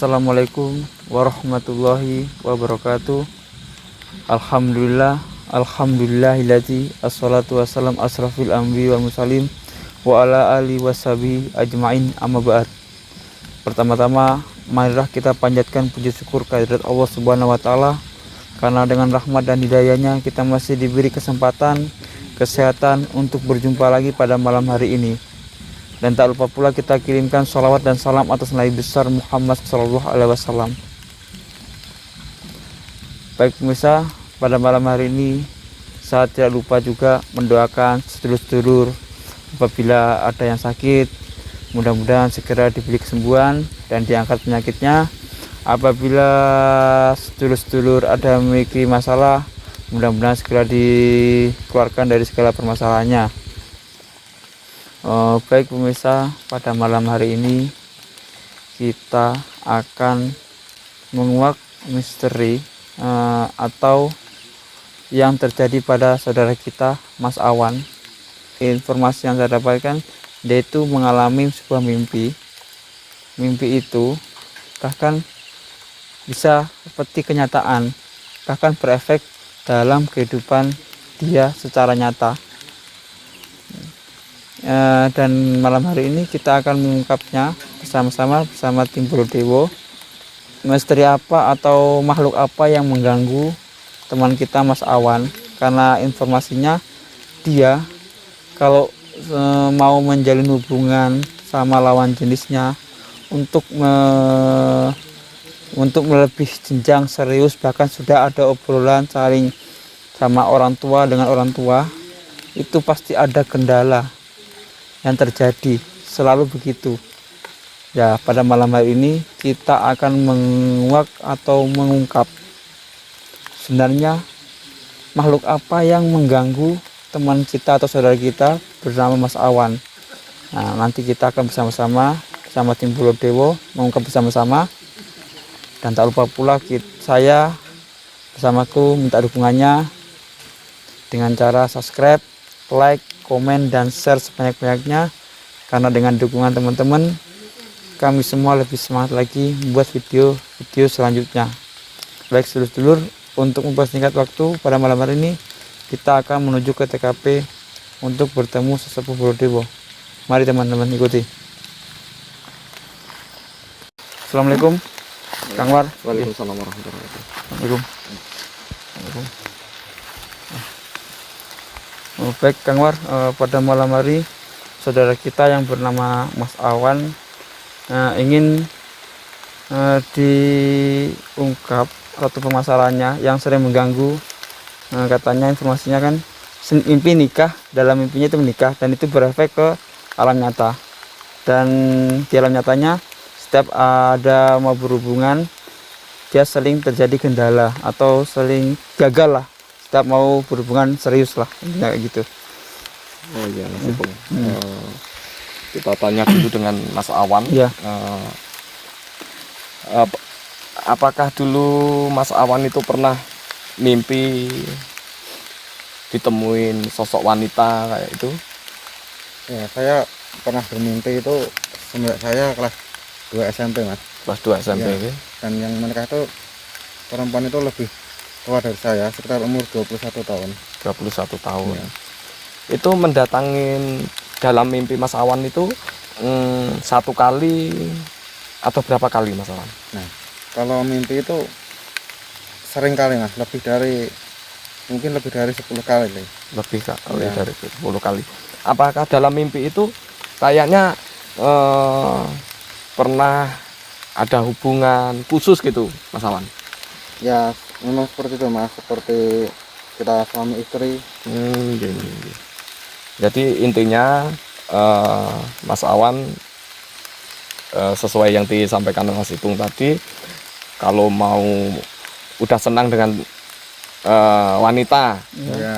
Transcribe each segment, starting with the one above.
Assalamualaikum warahmatullahi wabarakatuh. Alhamdulillahilladzi assalatu wassalam asrafil anbiya wal mursalin wa ala alihi washabihi ajmain, amma ba'd. Pertama-tama marilah kita panjatkan puji syukur kehadirat Allah Subhanahu wa taala, karena dengan rahmat dan hidayahnya kita masih diberi kesempatan, kesehatan untuk berjumpa lagi pada malam hari ini. Dan tak lupa pula kita kirimkan sholawat dan salam atas Nabi besar Muhammad SAW. Baik pemirsa, pada malam hari ini saya tidak lupa juga mendoakan sedulur-sedulur apabila ada yang sakit, mudah-mudahan segera diberi kesembuhan dan diangkat penyakitnya. Apabila sedulur-sedulur ada memiliki masalah, mudah-mudahan segera dikeluarkan dari segala permasalahannya. Baik pemirsa, pada malam hari ini kita akan menguak misteri atau yang terjadi pada saudara kita Mas Awan. Informasi yang saya dapatkan, dia itu mengalami sebuah mimpi. Mimpi itu bahkan bisa seperti kenyataan, bahkan berefek dalam kehidupan dia secara nyata. Dan malam hari ini kita akan mengungkapnya bersama tim Brodewo. Misteri apa atau makhluk apa yang mengganggu teman kita Mas Awan, karena informasinya dia kalau mau menjalin hubungan sama lawan jenisnya untuk melebih jenjang serius, bahkan sudah ada obrolan saling sama orang tua dengan orang tua, itu pasti ada kendala yang terjadi, selalu begitu. Ya, pada malam hari ini kita akan menguak atau mengungkap sebenarnya makhluk apa yang mengganggu teman kita atau saudara kita bernama Mas Awan. Nah, nanti kita akan bersama-sama tim Brodewo mengungkap bersama-sama. Dan tak lupa pula saya bersamaku minta dukungannya dengan cara subscribe, like, komen, dan share sebanyak-banyaknya, karena dengan dukungan teman-teman kami semua lebih semangat lagi membuat video selanjutnya. Baik sedulur-sedulur, untuk mempersingkat waktu pada malam hari ini kita akan menuju ke TKP untuk bertemu sesepuh Brodewo. Mari teman-teman ikuti. Assalamualaikum Kang War. Waalaikumsalam warahmatullahi wabarakatuh. Waalaikumsalam. Baik Kang War, pada malam hari saudara kita yang bernama Mas Awan ingin diungkap satu permasalahannya yang sering mengganggu. Katanya informasinya kan mimpi nikah, dalam mimpinya itu menikah dan itu berefek ke alam nyata. Dan di alam nyatanya setiap ada mau berhubungan dia sering terjadi kendala atau sering gagal lah setiap mau berhubungan serius lah, kayak gitu. Oh iya, Mas Ipung. Kita tanya dulu dengan Mas Awan. Ya. Apakah dulu Mas Awan itu pernah mimpi ditemuin sosok wanita kayak itu? Ya, saya pernah bermimpi itu semenjak saya kelas 2 SMP, Mas. Kelas 2 SMP. Ya. Dan yang menikah itu perempuan itu lebih tua dari saya, sekitar umur 21 tahun. 21 tahun. Ya. Itu mendatangin dalam mimpi Mas Awan itu satu kali atau berapa kali Mas Awan? Nah, kalau mimpi itu sering kali, Mas, mungkin lebih dari 10 kali. Lebih kali Ya. dari 10 kali. Apakah dalam mimpi itu kayaknya pernah ada hubungan khusus gitu Mas Awan? Ya, memang seperti itu, Mas, seperti kita suami istri. Gini. Jadi intinya Mas Awan sesuai yang disampaikan Mas Ipung tadi, kalau mau udah senang dengan wanita, Ya.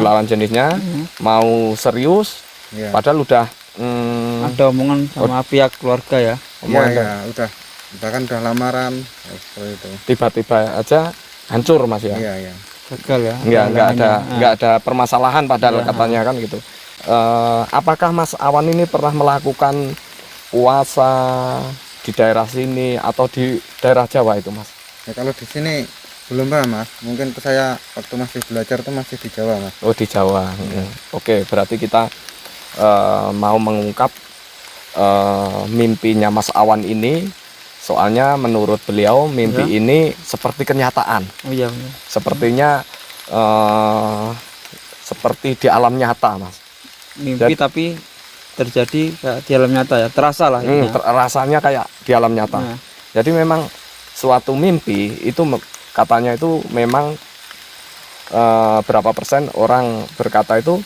Lawan jenisnya. mau serius, Ya. padahal udah Ada omongan sama pihak keluarga ya. Ya, udah. Bahkan udah lamaran, ya, seperti itu. tiba-tiba aja hancur Mas ya. Iya, iya. Gagal ya. Nggak ada permasalahan padahal Ya. katanya kan gitu. Apakah Mas Awan ini pernah melakukan puasa di daerah sini atau di daerah Jawa itu Mas? Ya kalau di sini belum paham Mas, mungkin saya waktu masih belajar tuh masih di Jawa Mas. Oh di Jawa. Oke, berarti kita mau mengungkap mimpinya Mas Awan ini, soalnya menurut beliau mimpi ini seperti kenyataan. Oh iya benar. Sepertinya seperti di alam nyata Mas. Mimpi tapi terjadi kayak di alam nyata ya, terasa lah intinya. Rasanya kayak di alam nyata. Nah, Jadi memang suatu mimpi itu katanya itu memang berapa persen orang berkata itu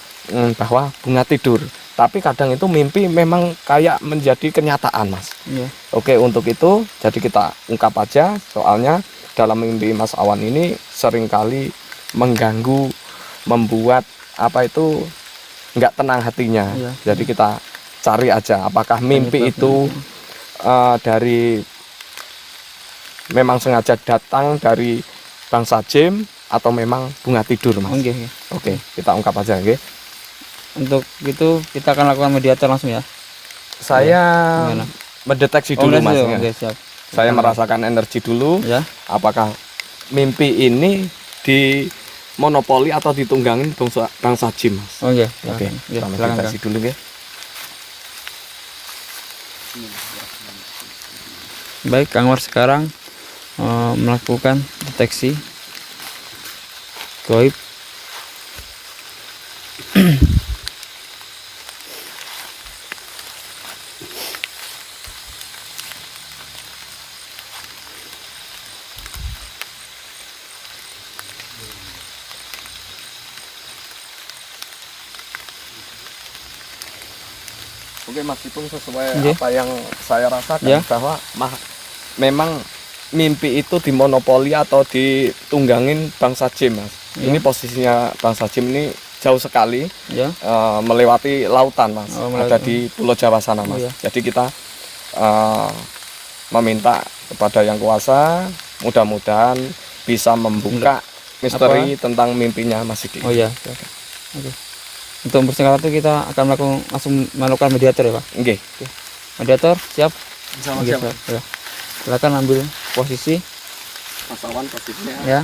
bahwa bunga tidur. Tapi kadang itu mimpi memang kayak menjadi kenyataan Mas. iya. Oke, untuk itu jadi kita ungkap aja, soalnya dalam mimpi Mas Awan ini seringkali mengganggu, membuat apa itu nggak tenang hatinya. Iya. Jadi kita cari aja apakah mimpi Penyebabnya. itu dari memang sengaja datang dari bangsa jin atau memang bunga tidur Mas. Oke, oke. Oke, kita ungkap aja oke. Untuk itu kita akan lakukan mediator langsung ya. Saya Gimana? mendeteksi dulu Mas. Ya. Oke, siap. Saya merasakan energi dulu. Ya. Apakah mimpi ini di monopoli atau ditunggangin bangsa jin Mas? Oh iya. Oke, Ya, kita silakan, meditasi Kang. dulu ya. Baik, Kang War sekarang melakukan deteksi goib. Oke Mas, itu sesuai Oke. apa yang saya rasakan Ya. bahwa memang mimpi itu dimonopoli atau ditunggangin bangsa jin Mas. Ya. Ini posisinya bangsa jin ini jauh sekali, Ya. melewati lautan Mas. Oh, Ada di Pulau Jawa sana Mas. Oh, ya. Jadi kita meminta kepada yang kuasa, mudah-mudahan bisa membuka misteri tentang mimpinya Mas Sidi. Oh iya. Oke. Untuk mempersingkat waktu kita akan langsung melakukan mediator ya Pak. Oke. Mediator siap. Sama Oke, siap. Ya. Silakan ambil posisi. Mas Awan posisinya. Ya.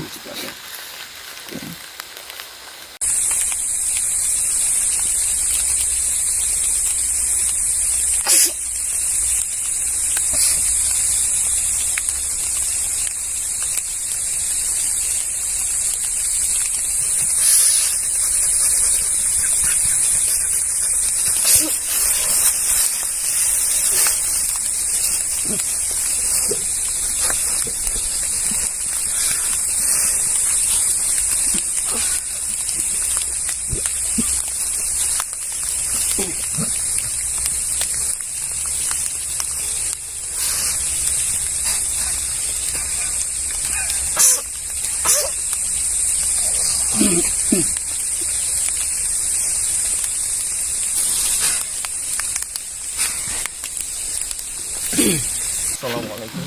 Assalamualaikum.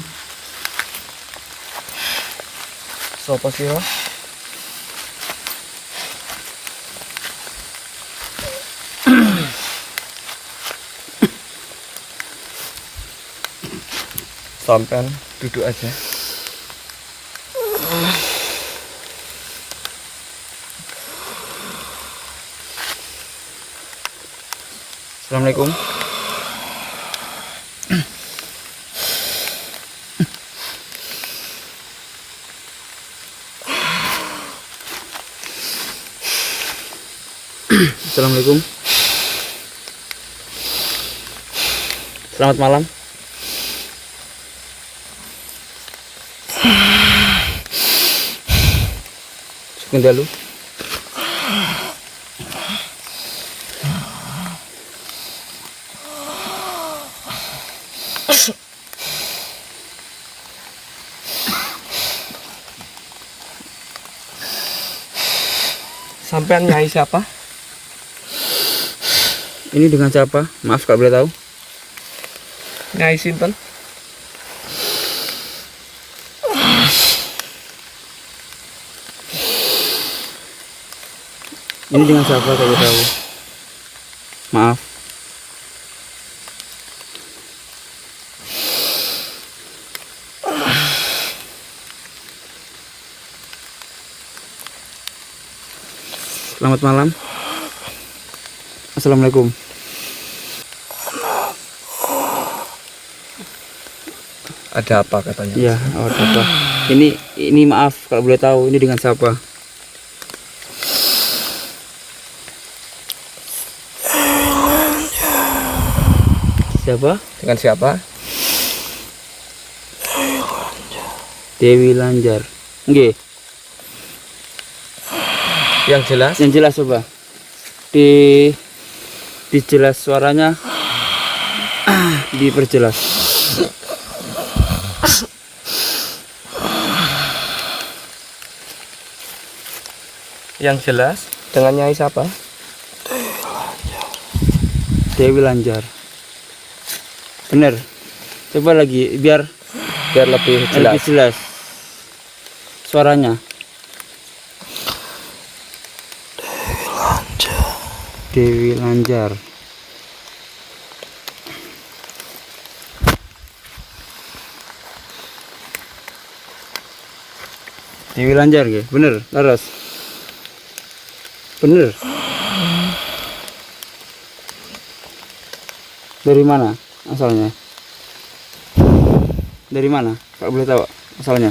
Sopo sira? Sampai duduk aja. Assalamualaikum. Assalamualaikum. Selamat malam. Sukun dulu. Sampean nyai siapa? Ini dengan siapa? Maaf kalau boleh tahu. Nyai sinten? Ini dengan siapa kalau boleh tahu? Maaf. Selamat malam. Assalamualaikum. Ada apa katanya? Iya, ada apa? Ini maaf kalau boleh tahu, ini dengan siapa? Siapa? Dengan siapa? Dewi Lanjar. Nggih. Yang jelas Yang jelas coba. Dijelas suaranya. Diperjelas. yang jelas dengan Nyai siapa? Dewi Lanjar. Bener. Coba lagi biar Lebih jelas. lebih jelas suaranya. Dewi Lanjar. Dewi Lanjar nggih, bener, laras. Bener. Dari mana asalnya? Dari mana? Kalau boleh tahu asalnya?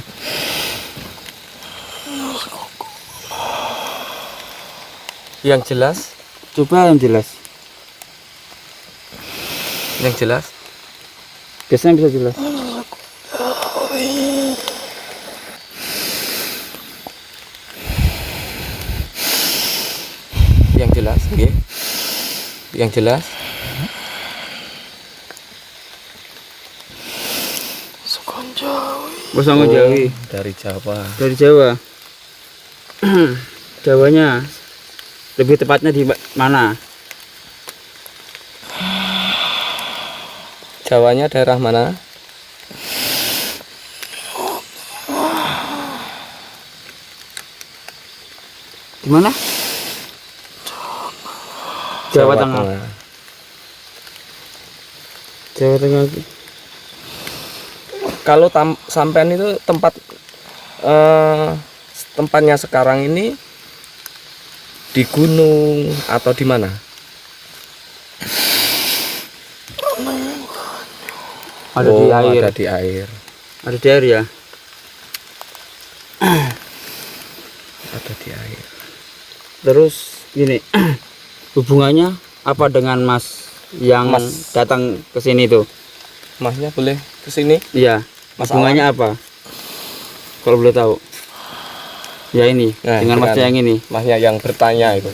Yang jelas, Coba yang jelas. yang jelas. Biasanya bisa jelas. Yang jelas, nggih. Yang jelas. Bosongo Jawi. Dari Jawa. Dari Jawa. Jawanya lebih tepatnya di mana? Jawanya daerah mana? Di mana? Jawa Tengah. Jawa Tengah. Kalau sampean itu tempatnya sekarang ini di gunung atau di mana? Ada di air. Ada di air. Ada di air ya. Ada di air. Terus gini, hubungannya apa dengan Mas yang datang ke sini tuh? Masnya boleh ke sini? Iya. Mas Hubungannya apa? Kalau boleh tahu. Ya ini, Nah, dengan Mas yang ini. Masnya yang bertanya itu.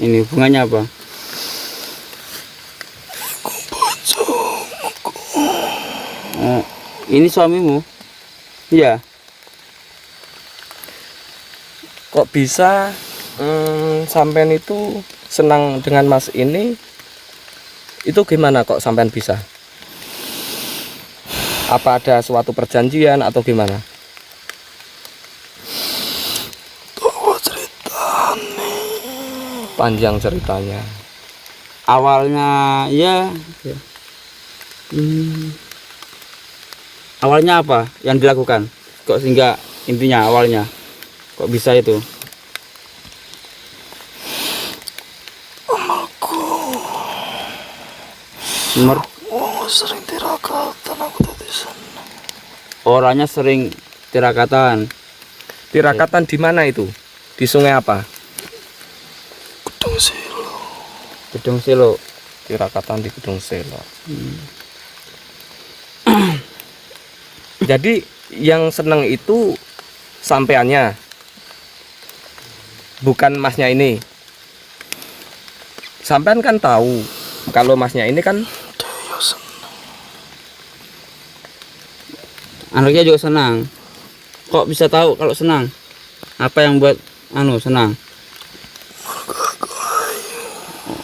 Ini hubungannya apa? Oh, ini suamimu? Iya. Kok bisa sampean itu senang dengan Mas ini? Itu gimana kok sampean bisa? Apa ada suatu perjanjian atau gimana? Panjang ceritanya. Awalnya ya. Awalnya apa yang dilakukan? Kok sehingga intinya awalnya kok bisa itu? Sering tirakatan aku tadi sana. Orangnya sering tirakatan. Tirakatan di mana itu? Di sungai apa? Gedung Silo. Gedung Silo. Tirakatan di Gedung Selo. Jadi yang seneng itu sampeannya, bukan Masnya ini. Sampean kan tahu kalau Masnya ini kan Anaknya juga senang. Kok bisa tahu kalau senang? Apa yang buat senang?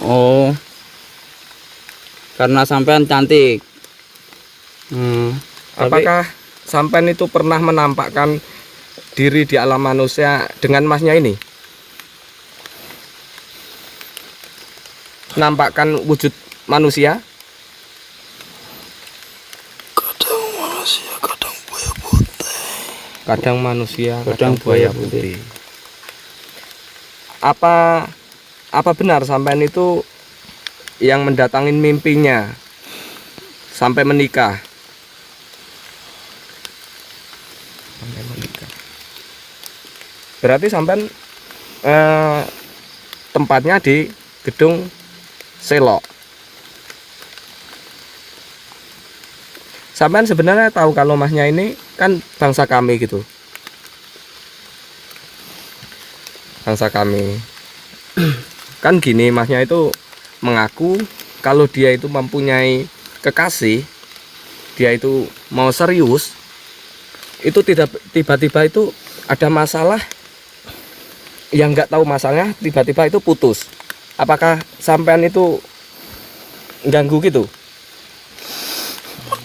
Oh, karena sampean cantik. apakah sampean itu pernah menampakkan diri di alam manusia dengan Masnya ini? Nampakkan wujud manusia? Kadang manusia, kadang buaya putih. Kadang manusia, Kadang buaya putih. Apa apa benar sampean itu yang mendatangin mimpinya sampai menikah? Sampai menikah. Berarti sampean tempatnya di gedung Selok. Sampean sebenarnya tahu kalau masnya ini kan bangsa kami gitu. Bangsa kami. Kan gini, masnya itu mengaku kalau dia itu mempunyai kekasih, dia itu mau serius, itu tidak tiba-tiba itu ada masalah yang nggak tahu masalahnya, tiba-tiba itu putus. Apakah sampean itu ganggu gitu?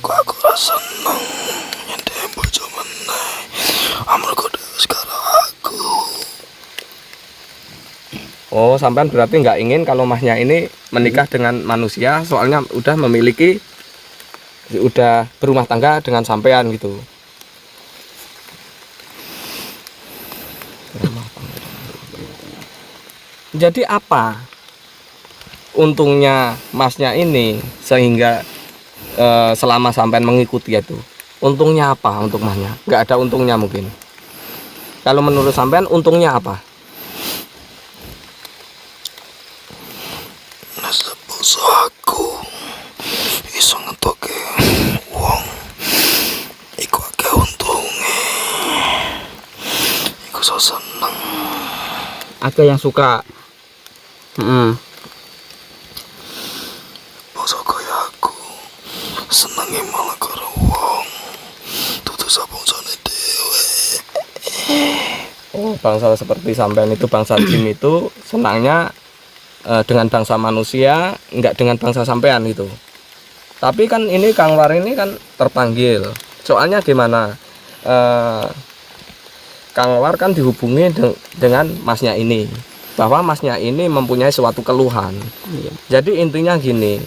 Aku rasa seneng yang dia bojo meneh. Amarga sekarang aku. Oh, sampean berarti nggak ingin kalau masnya ini menikah dengan manusia, soalnya udah memiliki, udah berumah tangga dengan sampean gitu. Jadi apa untungnya masnya ini sehingga selama sampean mengikuti itu? Untungnya apa untuk masnya? Nggak ada untungnya mungkin. Kalau menurut sampean untungnya apa? Nasa boso aku iso ngetoke wong iku akeh untunge. Iku so seneng. Ada yang suka. Boso kaya aku senenge malah karo wong dudu sabongsone dhewe. Oh, bangsa seperti sampean itu, bangsa jin itu senangnya dengan bangsa manusia, enggak dengan bangsa sampean gitu. Tapi kan ini Kang War ini kan terpanggil. Soalnya gimana? Kang War kan dihubungi dengan masnya ini, bahwa masnya ini mempunyai suatu keluhan. Jadi intinya gini,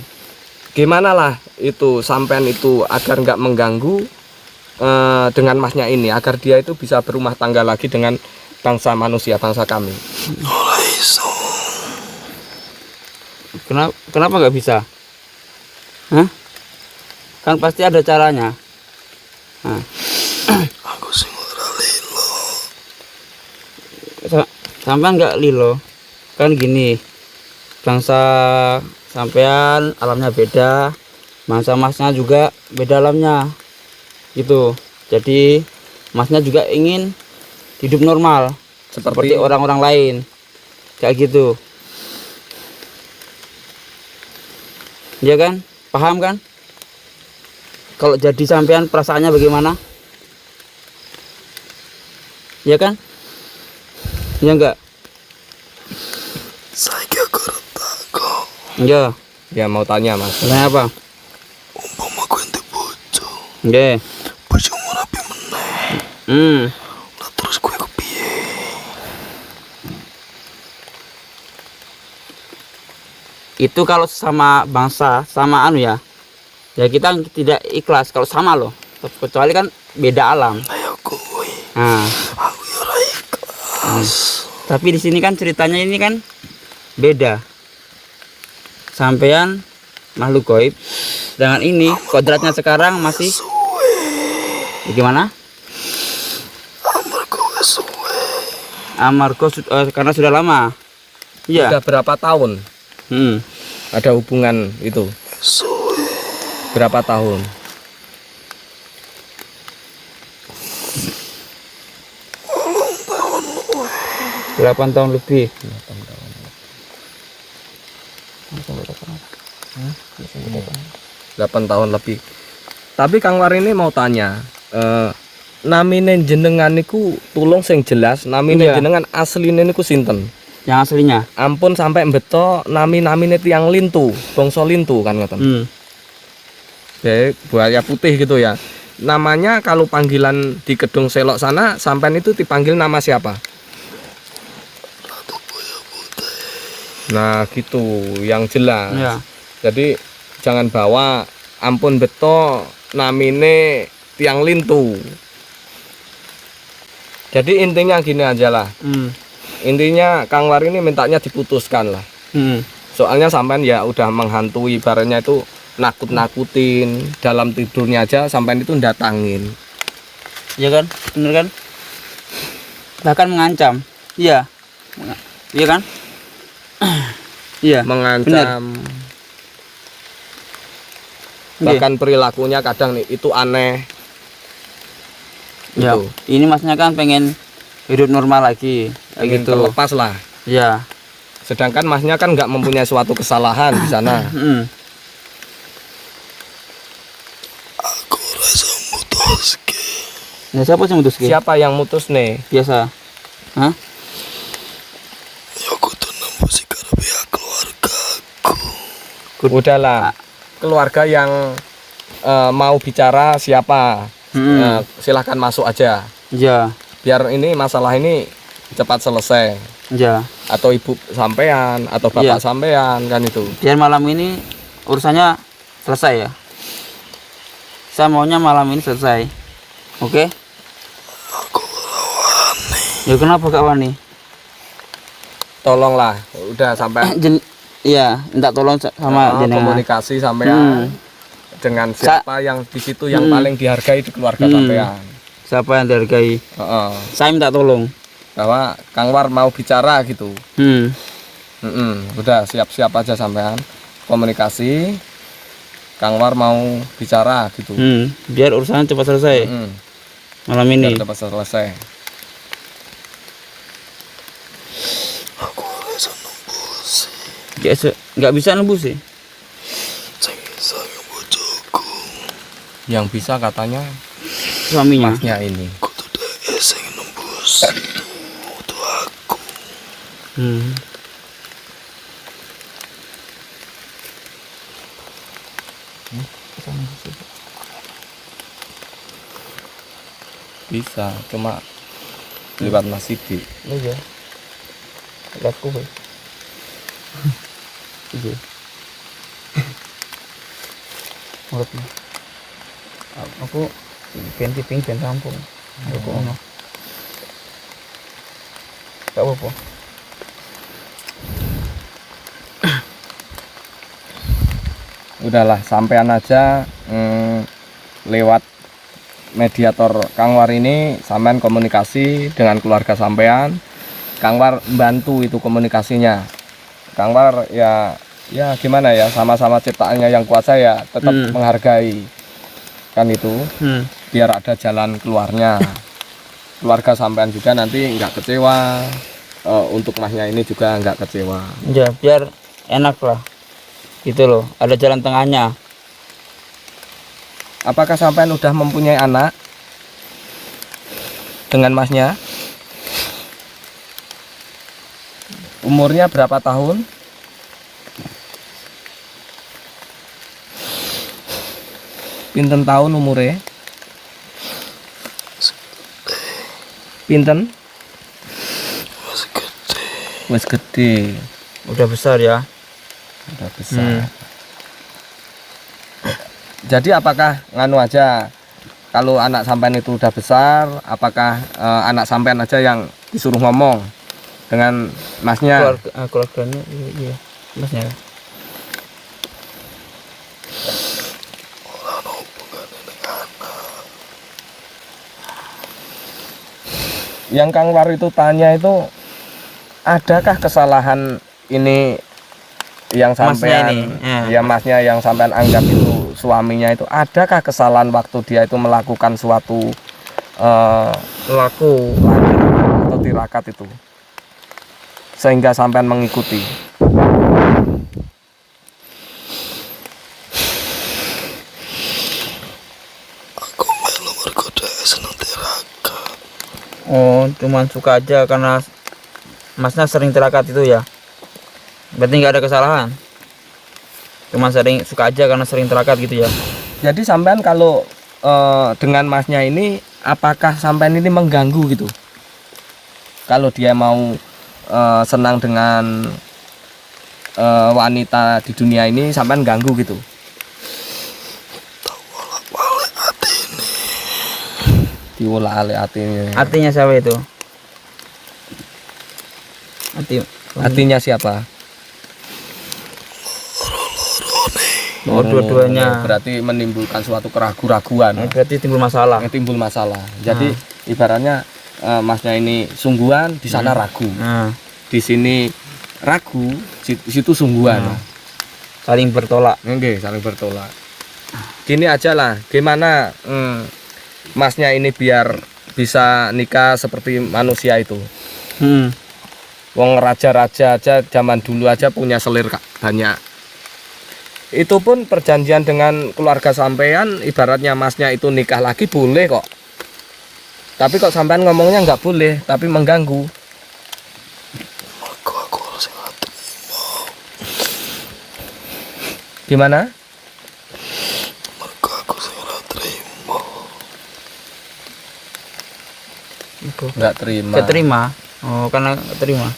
gimana lah itu sampean itu agar nggak mengganggu dengan masnya ini, agar dia itu bisa berumah tangga lagi dengan bangsa manusia, bangsa kami. Ora iso. Kenapa nggak bisa? Hah? Kan pasti ada caranya. Nah, Aku sing ora lilo. sampean nggak lilo. Kan gini, bangsa sampean alamnya beda, bangsa masnya juga beda alamnya. Gitu. Jadi masnya juga ingin hidup normal seperti orang-orang lain. Kayak gitu. Iya kan? Paham kan? Kalau jadi sampean perasaannya bagaimana? Iya kan? Iya enggak? Saiki aku arep takok. Iya. Ya mau tanya mas. Tanya apa? Umpama kowe ndek bojo, Nggih. bojomu rapi meneh. Lah terus kowe kepiye? Itu kalau sama bangsa, sama anu ya. Ya kita tidak ikhlas kalau sama loh. Kecuali kan beda alam. Ayo kowe. Nah, Aku ya ora ikhlas. tapi di sini kan ceritanya ini kan beda. Sampean makhluk gaib dengan ini kodratnya sekarang masih gimana? Amarga wis suwe. Karena sudah lama. Iya. Sudah berapa tahun ada hubungan itu? Suwe. Berapa tahun? 8 tahun lebih. 8 tahun lebih. Tapi Kang War ini mau tanya, namine jenengan niku tulung sing jelas, namine Iya. jenengan asline niku sinten? Yang aslinya. Ampun sampai beto namine tiang lintu, bangsa lintu kan ngoten. Kayak buaya putih gitu ya. Namanya kalau panggilan di Gedung Selok sana sampean itu dipanggil nama siapa? Ratu Buaya Putih. Nah, gitu yang jelas. Iya. Jadi jangan bawa ampun beto namine tiang lintu. Jadi intinya gini aja lah. intinya Kang War ini mintanya diputuskan lah. Soalnya sampean ya udah menghantui, ibaratnya itu nakut-nakutin, dalam tidurnya aja sampean itu datangin. Iya kan, bener kan? Bahkan mengancam. Iya. Iya kan? Iya. Mengancam. Bahkan perilakunya kadang nih itu aneh. Ya, Gitu. ini masnya kan pengen hidup normal lagi, kayak Ingin gitu. terlepas lah. Ya. Sedangkan masnya kan nggak mempunyai suatu kesalahan di sana. Aku rasa mutuske. Nah, siapa sih mutus? Siapa yang mutus nih? Biasa. Hah? Ya aku tuh nembusi karena pihak keluarga aku. Udahlah. Keluarga yang mau bicara siapa? Silahkan masuk aja. Ya. Biar ini masalah ini cepat selesai. Ya. Atau ibu sampean atau bapak sampean kan itu. Biar malam ini urusannya selesai ya. Saya maunya malam ini selesai. Oke? Aku rawani. Ya kenapa Kak Wani? Tolonglah, udah sampai Iya, minta tolong sama jenengan. komunikasi sampean dengan siapa yang di situ yang paling dihargai di keluarga sampean. Siapa yang dihargai? Heeh. Saya minta tolong. Bahwa Kang War mau bicara gitu. Udah siap-siap aja sampean komunikasi. Kang War mau bicara gitu. Biar urusan cepat selesai malam ini. Biar cepat selesai. Aku rasa nembusi. Nggak bisa nembus sih. Sing iso bojoku. Yang bisa katanya Suaminya. masnya ini. Kudu dhewe sing nembus. Mutu aku. Bisa, cuma lewat Mas Sidi. Iya. Lihatku. Iya. Menurutmu? Aku ganti ping dan rampung. Aku ono. Gak apa-apa. Udahlah, sampean aja lewat mediator Kang War ini sampean komunikasi dengan keluarga sampean. Kang War bantu itu komunikasinya. Kang War ya gimana ya, sama-sama ciptaannya yang kuasa ya tetap menghargai kan itu, biar ada jalan keluarnya. Keluarga sampean juga nanti nggak kecewa, untuk masnya ini juga nggak kecewa. Ya, biar enak lah. Gitu loh, ada jalan tengahnya. Apakah sampean udah mempunyai anak dengan masnya? Umurnya berapa tahun? Pinten tahun umurnya? Pinten? Masih gede. Wes gede, Udah besar ya. udah besar. Jadi apakah nganu aja, kalau anak sampean itu udah besar, apakah anak sampean aja yang disuruh ngomong dengan masnya? Keluarganya iya. Masnya. Ora ono hubungane dengan anak. Yang Kang War itu tanya itu, adakah kesalahan ini yang Masnya sampean ini, ya masnya yang sampean anggap itu suaminya itu, adakah kesalahan waktu dia itu melakukan suatu Laku. atau tirakat itu sehingga sampean mengikuti? Aku melu mergo dhewe seneng tirakat. Oh, cuman suka aja karena masnya sering tirakat itu ya. Berarti nggak ada kesalahan. Cuma sering suka aja karena sering tirakat gitu ya. Jadi sampean kalau dengan masnya ini, apakah sampean ini mengganggu gitu? Kalau dia mau senang dengan wanita di dunia ini, sampean ganggu gitu? Tak walak-walik atine. Diulah alih hatinya. Artinya siapa itu? Hatinya siapa? Oh, dua-duanya. Berarti menimbulkan suatu keraguan-raguan. Berarti timbul masalah. Timbul masalah. Jadi ibaratnya masnya ini sungguhan, di sana ragu. Nah, Di sini ragu, di situ sungguhan. saling bertolak. Oke, saling bertolak. Gini aja lah, gimana masnya ini biar bisa nikah seperti manusia itu. Wong raja-raja aja zaman dulu aja punya selir banyak. Itu pun perjanjian dengan keluarga sampean, ibaratnya masnya itu nikah lagi boleh kok. Tapi kok sampean ngomongnya nggak boleh, tapi mengganggu. Maka aku harus terima. Gimana? Maka aku sangat terima. Nggak terima. Keterima. Oh, karena keterima.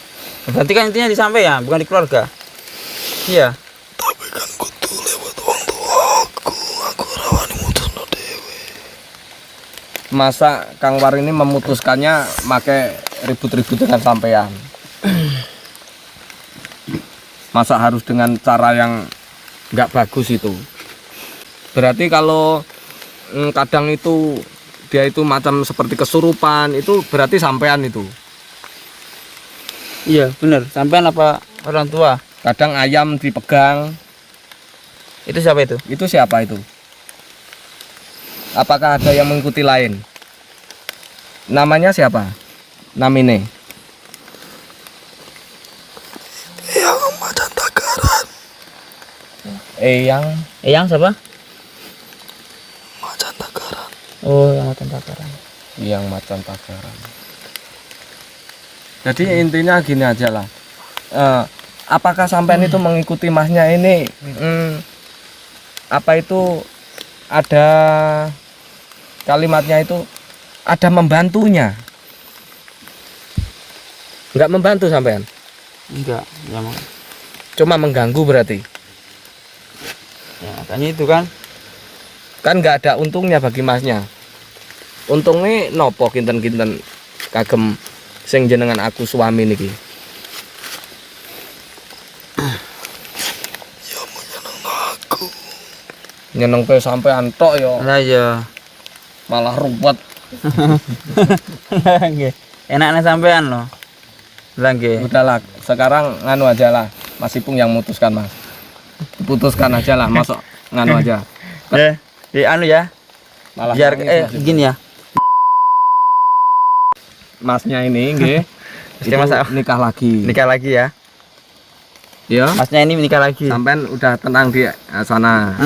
Berarti kan intinya di sampai ya, bukan di keluarga. Iya. Tapi kan kudu lewat wong tua aku rawani mutusno dhewe. Masa Kang War ini memutuskannya make ribut-ribut dengan sampean? Masa harus dengan cara yang nggak bagus itu? Berarti kalau kadang itu dia itu macam seperti kesurupan, itu berarti sampean itu. Iya, benar. Sampean apa orang tua? Kadang ayam dipegang, Itu siapa itu? itu siapa itu? Apakah ada yang mengikuti lain? Namanya siapa? Namine. Yang macan takaran, Eyang siapa? macan takaran. Oh, yang tentara. Yang macan takaran. Jadi intinya gini aja lah. Apakah sampean itu mengikuti masnya ini? Apa itu ada kalimatnya itu ada membantunya? Enggak membantu sampean? Enggak, memang. Cuma mengganggu berarti. Ya, makanya itu kan. Kan nggak ada untungnya bagi masnya. Untungnya nopo kinten-kinten kagem sing jenengan aku suami niki. Ya menyenangkan aku. Nyeneng pe sampai antok yo, Lah ya. malah ruwet. Nggih. Enaknya sampean loh. Lah nggih. Udahlah, sekarang nganu aja lah. Mas Ipung yang mutuskan, Mas. Putuskan aja lah, masuk nganu aja. Ya, di anu ya. Malah Biar nangis, Mas Ipung. gini ya. Masnya ini nggih. Mesti itu masa- nikah lagi. Nikah lagi ya. Ya. Masnya ini menikah lagi. Sampean udah tenang di sana.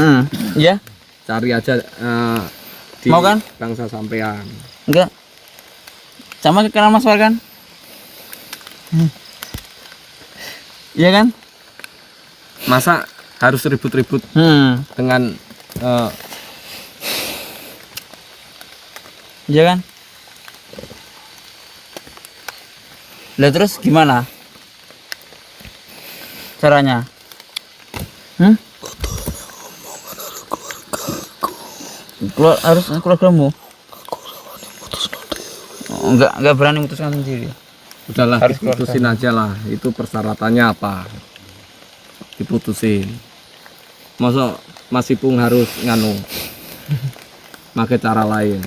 Iya. Cari aja di Mau kan? bangsa sampean. Enggak. Sama kenal Mas War kan? Iya kan? Masa harus ribut-ribut dengan Iya kan? Lah terus gimana? Caranya? Harus keluargamu? Aku rawani mutusno dhewe. Oh, enggak berani memutuskan sendiri. udahlah Harus diputusin aja lah. Itu persyaratannya apa? Diputusin. Masa Mas Ipung harus nganu pakai cara lain.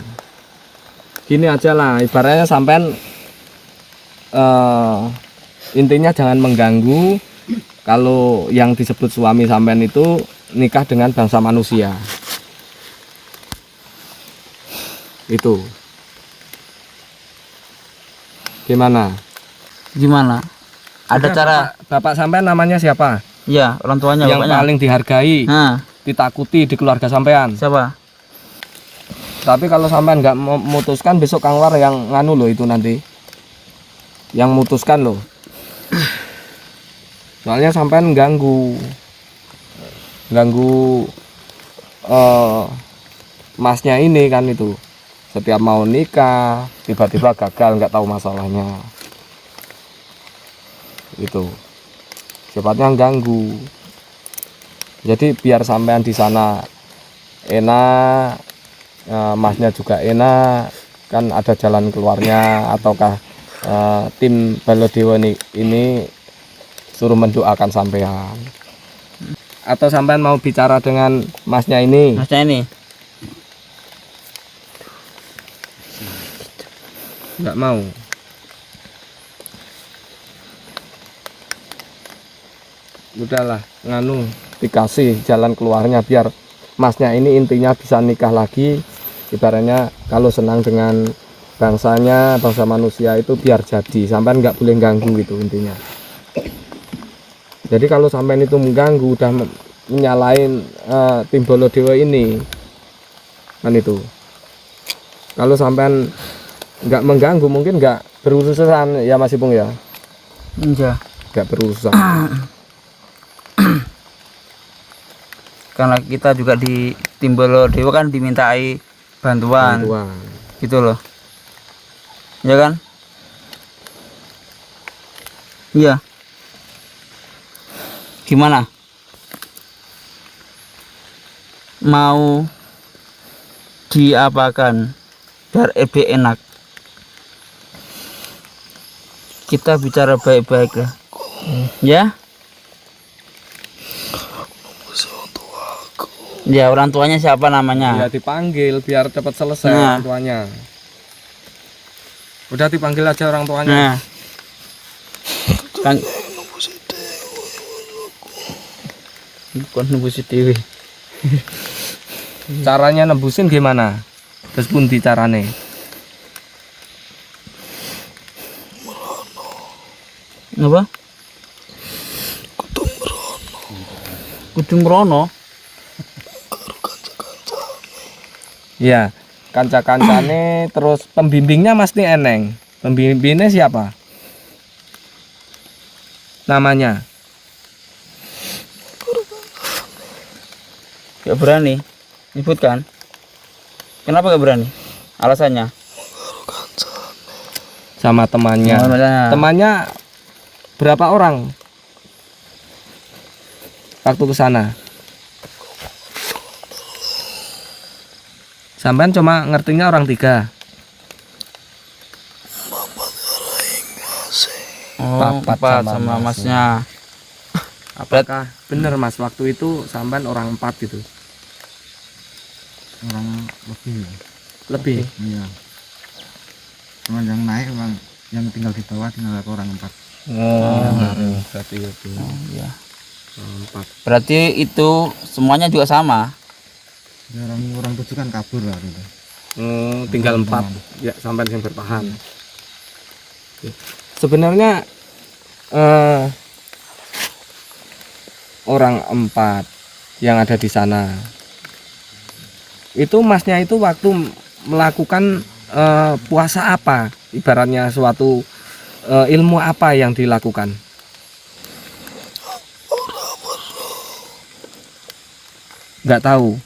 Gini aja lah, ibaratnya sampean intinya jangan mengganggu. Kalau yang disebut suami sampean itu nikah dengan bangsa manusia. Itu gimana? Gimana? Ada cara? Bapak sampean namanya siapa? Iya, orang tuanya Yang bapaknya. paling dihargai, Nah, ditakuti di keluarga sampean. siapa? Tapi kalau sampean nggak memutuskan, besok Kang War yang nganu loh itu nanti, yang mutuskan loh. Soalnya sampean ganggu masnya ini kan itu. Setiap mau nikah, tiba-tiba gagal, nggak tahu masalahnya. Itu sifatnya ganggu. Jadi biar sampean di sana enak, masnya juga enak, kan ada jalan keluarnya, ataukah tim Baladewa ini suruh mendoakan sampean. Atau sampean mau bicara dengan masnya ini? Masnya ini. Nggak mau. Udahlah, nganu dikasih jalan keluarnya biar masnya ini intinya bisa nikah lagi. Ibaratnya kalau senang dengan bangsanya, bangsa manusia itu biar jadi. Sampean nggak boleh ganggu gitu intinya. Jadi kalau sampean itu mengganggu, udah menyalahin tim Baladewa ini, kan itu. Kalau sampean nggak mengganggu, mungkin nggak berurusan ya Mas Ipung ya. Iya. Nggak berurusan. Karena kita juga di tim Baladewa kan dimintai bantuan. Gitu loh. Ya kan? Iya. Gimana? Mau diapakan biar lebih enak? Kita bicara baik-baik lah. Ya? Ya, orang tuanya siapa namanya? Ya dipanggil biar cepat selesai Nah. orang tuanya. Udah dipanggil aja orang tuanya. Nah. Kan bukan nembusi dewi. Caranya nembusin gimana? Terus pun di carane. Apa? Kudu mrono. Ya, kanca-kancane terus pembimbingnya mesti eneng. Pembimbingnya siapa? Namanya? Gak berani nyebutkan. Kenapa gak berani? Alasannya? Sama temannya. Temannya berapa orang? Waktu ke sana. Sampean cuma ngertinya orang 3. Oh, Papat apa sama sama masnya? Apakah bener Mas waktu itu sampean orang 4 gitu? Orang lebih ya. Lebih. Iya. Cuman yang naik memang yang tinggal di bawah tinggal ada orang 4. Berarti itu. Oh, iya. 4. Berarti itu semuanya juga sama. Ya, orang 7 kan kabur lah gitu. Tinggal 4 ya sampean yang bertahan. Sebenarnya orang 4 yang ada di sana itu masnya itu waktu melakukan puasa apa, ibaratnya suatu ilmu apa yang dilakukan? Nggak tahu.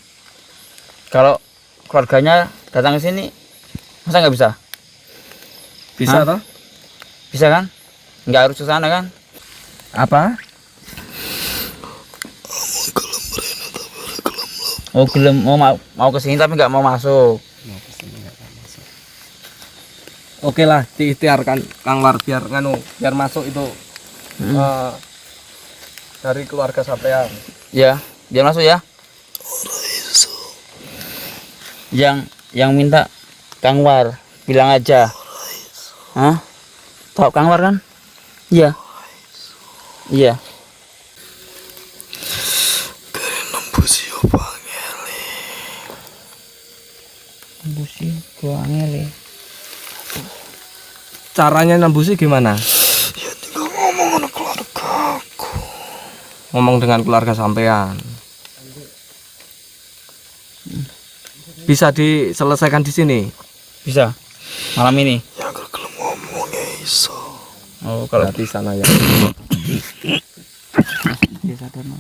Kalau keluarganya datang ke sini, masa nggak bisa? Bisa Hah? toh? Bisa kan? Nggak harus ke sana kan? Apa? Oh, gelem mau ke sini tapi nggak mau masuk. Oke lah, diikhtiarkan Kang War biar nganu, biar masuk itu dari keluarga sampean. Ya, biar masuk ya. Yang minta Kang War, bilang aja. Hah? Tahu Kang War kan? Iya. Iya. nembusi opangeli. Nembusi angel. Caranya nembusi gimana? Ya tinggal ngomong sama keluargaku. Ngomong dengan keluarga sampean. Bisa diselesaikan di sini. Bisa. Malam ini. Ya gak gelem ngomongnya iso. Oh, kalau Berarti sana ya. dia sadar mau.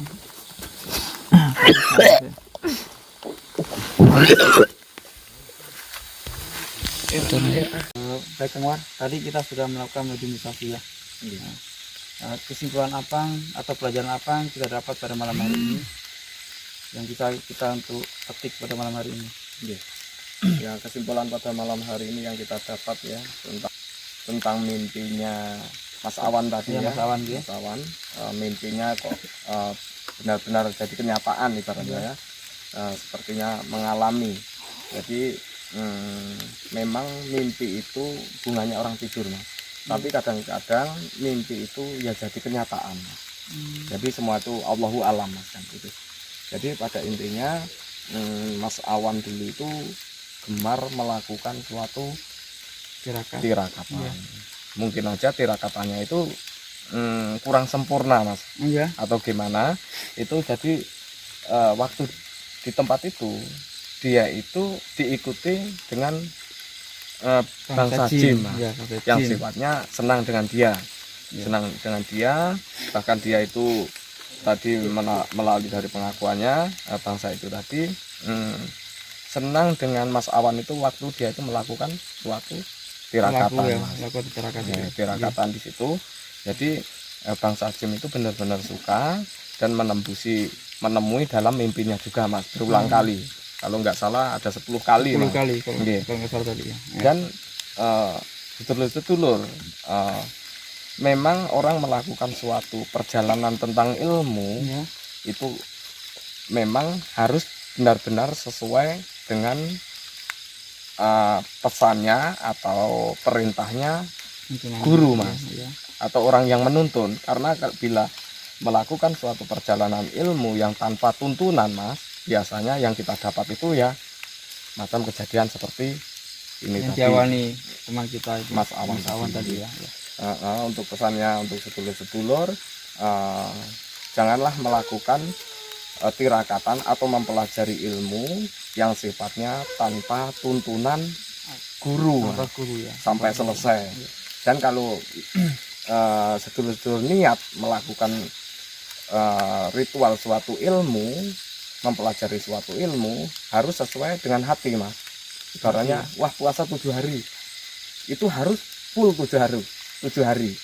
Baik Kang War, tadi kita sudah melakukan mediumisasi ya. Nah, kesimpulan apa atau pelajaran apa yang kita dapat pada malam hari ini yang kita untuk petik pada malam hari ini? Ya, kesimpulan pada malam hari ini yang kita dapat ya tentang tentang mimpinya Mas Awan tadi Ya, ya, Mas Awan, ya. Mas Awan, mimpinya kok benar-benar jadi kenyataan ibaratnya ya. Sepertinya mengalami. Jadi memang mimpi itu bunganya orang tidur, Mas. Tapi kadang-kadang mimpi itu ya jadi kenyataan, Mas. Jadi semua itu Allahu alam, Mas, kan gitu. Jadi pada intinya Mas Awan dulu itu gemar melakukan suatu Tirakat. tirakatan. Iya. Mungkin aja tirakatannya itu kurang sempurna, Mas, Iya. atau gimana. Itu jadi waktu di tempat itu dia itu diikuti dengan bangsa jin, Mas, Ya, bangsa yang jin. sifatnya senang dengan dia. Ya. Senang dengan dia, bahkan dia itu tadi melalui dari pengakuannya bangsa itu tadi senang dengan Mas Awan itu waktu dia itu melakukan suatu tirakatan, Ya, Mas. lakukan tirakat. Ya, tirakatan di situ. Jadi bangsa jin itu benar-benar suka dan menemui dalam mimpinya juga, Mas, berulang kali. Kalau nggak salah ada 10 kali, 10 Mas. kali kalau Iya. nggak salah tadi ya. Ya. Dan sedulur-sedulur, memang orang melakukan suatu perjalanan tentang ilmu Ya. itu memang harus benar-benar sesuai dengan pesannya atau perintahnya Mungkin guru, ada, Mas. ya. Atau orang yang menuntun. Karena bila melakukan suatu perjalanan ilmu yang tanpa tuntunan, Mas, biasanya yang kita dapat itu ya macam kejadian seperti ini Yang tadi. diawali teman kita itu, Mas Awan tadi tadi. ya. Ya. Untuk pesannya untuk sedulur-sedulur, janganlah melakukan tirakatan atau mempelajari ilmu yang sifatnya tanpa tuntunan guru, Tanpa Mas, guru ya. sampai selesai. Dan kalau sedulur-sedulur niat melakukan ritual suatu ilmu, mempelajari suatu ilmu, harus sesuai dengan hati, Mas. Ibaratnya, wah puasa 7 hari, itu harus full 7 hari.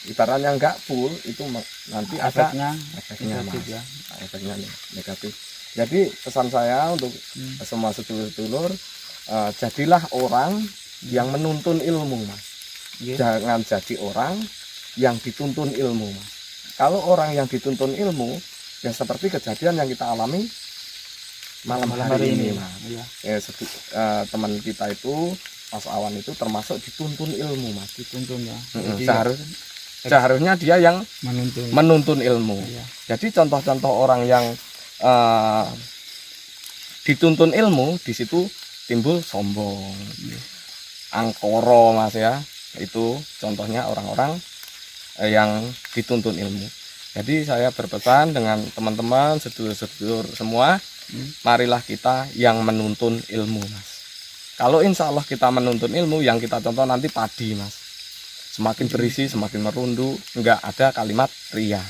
Ibaratnya enggak full, itu nanti ada efeknya, Mas. negatif ya. Efeknya negatif. Jadi pesan saya untuk semua sedulur-sedulur, jadilah orang yang menuntun ilmu, Mas. Ya. Jangan jadi orang yang dituntun ilmu, Mas. Kalau orang yang dituntun ilmu, ya seperti kejadian yang kita alami malam hari ini, Mas. Ya. Teman kita itu, Mas Awan itu termasuk dituntun ilmu, Mas. Dituntun ya. Mm-mm. Jadi Seharusnya dia yang menuntun. menuntun ilmu. Ya. Jadi contoh-contoh orang yang dituntun ilmu, di situ timbul sombong, angkoro, Mas, ya. Itu contohnya orang-orang yang dituntun ilmu. Jadi saya berpesan dengan teman-teman, sedulur-sedulur semua, marilah kita yang menuntun ilmu, Mas. Kalau insya Allah kita menuntun ilmu, yang kita contoh nanti padi, Mas. Semakin berisi, semakin merundu, enggak ada kalimat ria.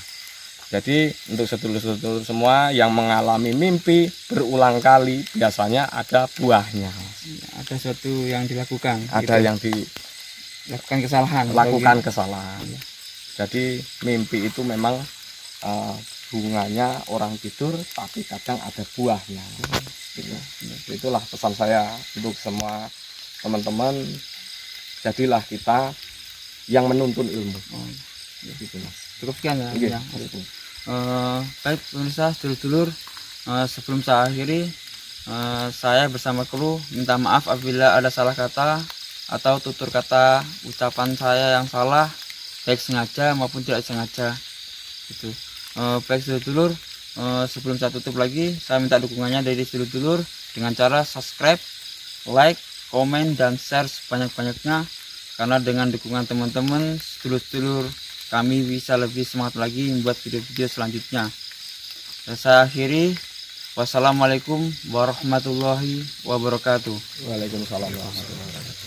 Jadi untuk sedulur-sedulur semua yang mengalami mimpi berulang kali, biasanya ada buahnya, Mas. Ada sesuatu yang dilakukan. Ada yang lakukan kesalahan. dilakukan kesalahan. Jadi mimpi itu memang bunganya orang tidur, tapi kadang ada buahnya. Gitu. Itulah pesan saya untuk semua teman-teman. Jadilah kita yang menuntun ilmu. Gitu, Mas. Cukup sekian ya. Oke, Ya. gitu. Baik pemirsa, sedulur-sedulur, sebelum saya akhiri, saya bersama kru minta maaf apabila ada salah kata atau tutur kata ucapan saya yang salah, baik sengaja maupun tidak sengaja. Gitu. Baik sedulur-sedulur, sebelum saya tutup lagi, saya minta dukungannya dari sedulur-sedulur dengan cara subscribe, like, komen, dan share sebanyak-banyaknya. Karena dengan dukungan teman-teman, sedulur-sedulur, kami bisa lebih semangat lagi membuat video-video selanjutnya. Dan saya akhiri, wassalamualaikum warahmatullahi wabarakatuh. Waalaikumsalam warahmatullahi wabarakatuh.